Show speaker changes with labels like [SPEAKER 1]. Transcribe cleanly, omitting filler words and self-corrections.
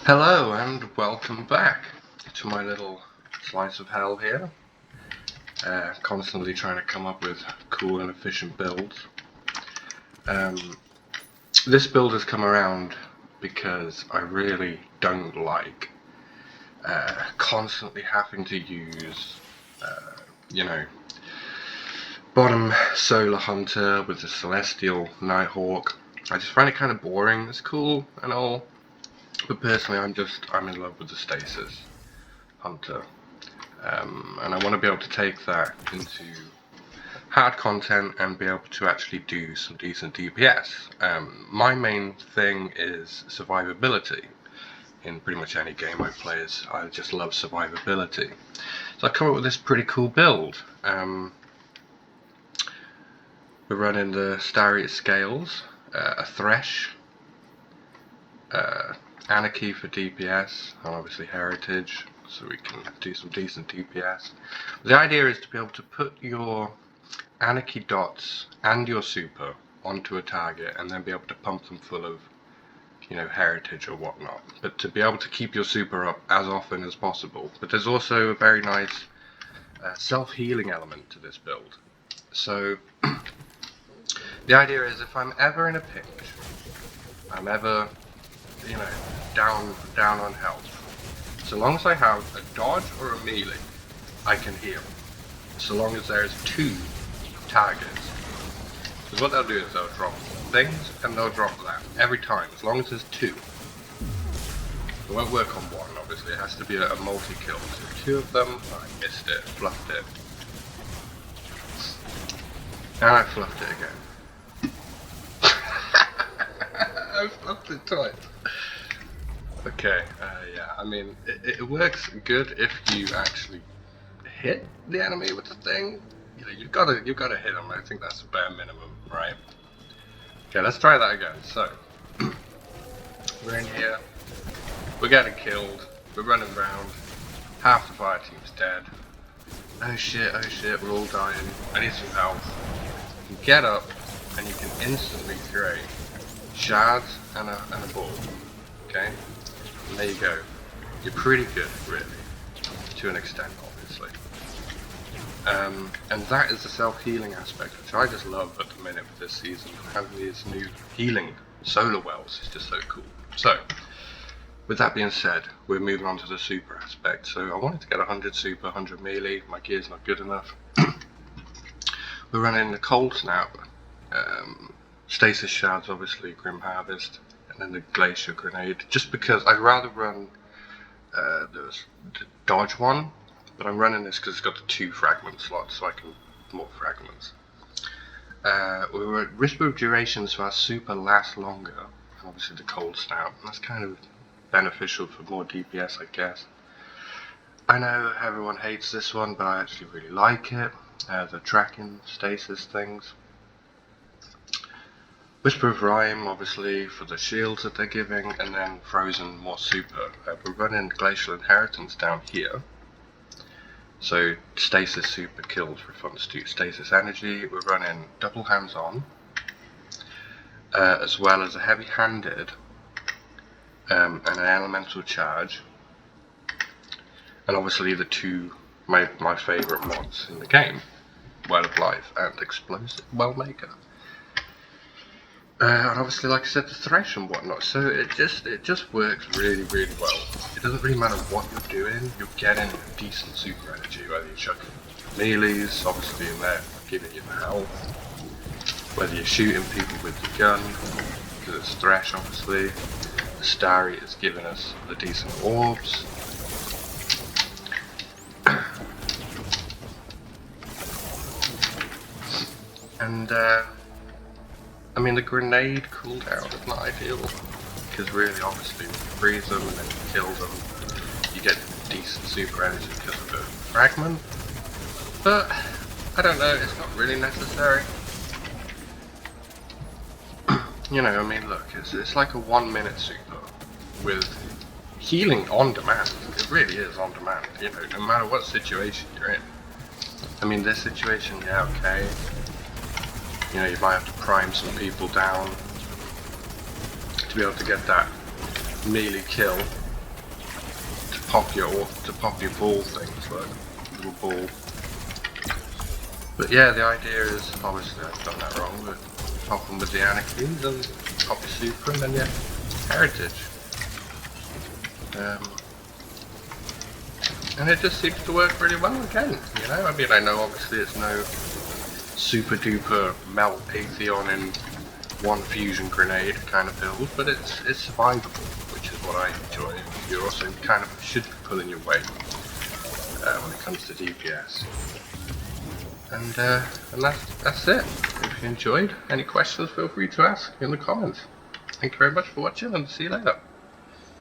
[SPEAKER 1] Hello and welcome back to my little slice of hell here. Constantly trying to come up with cool and efficient builds. This build has come around because I really don't like constantly having to use, bottom Solar Hunter with the Celestial Nighthawk. I just find it kind of boring. It's cool and all, but personally I'm in love with the Stasis Hunter. And I want to be able to take that into hard content and be able to actually do some decent DPS. My main thing is survivability. In pretty much any game I play, I just love survivability. So I come up with this pretty cool build. We're running the Starry Scales, a Thresh, Anarchy for DPS, and obviously Heritage, so we can do some decent DPS. The idea is to be able to put your Anarchy dots and your super onto a target and then be able to pump them full of, Heritage or whatnot. But to be able to keep your super up as often as possible. But there's also a very nice self-healing element to this build. So the idea is if I'm ever in a pinch, I'm ever, down on health, so long as I have a dodge or a melee, I can heal. So long as there's two targets. Because what they'll do is they'll drop things and they'll drop that every time, as long as there's two. It won't work on one, obviously, it has to be a multi-kill. So two of them, I missed it, fluffed it. And I fluffed it again. I fluffed it twice. Okay, yeah, I mean, it works good if you actually hit the enemy with the thing. You've got to hit them. I think that's the bare minimum, right? Okay, let's try that again. So we're in here, we're getting killed, we're running around, half the fire team's dead. Oh shit, we're all dying. I need some help. You can get up and you can instantly create shards and a ball. Okay? And there you go. You're pretty good, really, to an extent, obviously. And that is the self-healing aspect, which I just love at the minute with this season. Having these new healing solar wells is just so cool. So, with that being said, we're moving on to the super aspect. So I wanted to get 100 super, 100 melee. My gear's not good enough. We're running the Cold Snap, Stasis Shards, obviously, Grim Harvest, and then the Glacier Grenade, just because I'd rather run the dodge one, but I'm running this because it's got the 2 fragment slots, so I can more fragments. We were at risk of duration, so our super lasts longer, and obviously the Cold Snap, and that's kind of beneficial for more DPS, I guess. I know everyone hates this one, but I actually really like it. The tracking stasis things. Whisper of Rhyme, obviously, for the shields that they're giving, and then Frozen, more super. We're running Glacial Inheritance down here. So, Stasis super kills response to Stasis Energy. We're running double hands-on, as well as a heavy-handed, and an elemental charge. And obviously the two, my favourite mods in the game, Well of Life and Explosive Wellmaker. And obviously, like I said, the Thresh and whatnot, so it just works really, really well. It doesn't really matter what you're doing, you're getting decent super energy, whether you're chucking melees, obviously in there, giving you the health, whether you're shooting people with your gun, because it's Thresh, obviously. The Starry is giving us the decent orbs. And, I mean, the grenade cooldown is not ideal, because really, obviously, when you freeze them and then you kill them, you get decent super energy because of the fragment. But, I don't know, it's not really necessary. I mean, look, it's like a 1 minute super with healing on demand. It really is on demand, no matter what situation you're in. I mean, this situation, yeah, okay. You might have to prime some people down to be able to get that melee kill. pop your ball things, like little ball. But yeah, the idea is, obviously I've done that wrong, but pop them with the anarchies and pop your super and then your heritage. And it just seems to work really well again, you know? I mean, I know obviously it's no super duper melt Atheon in one fusion grenade kind of build, but it's survivable, which is what I enjoy. You also kind of should be pulling your weight when it comes to DPS. And that's it. If you enjoyed, any questions, feel free to ask in the comments. Thank you very much for watching, and see you later.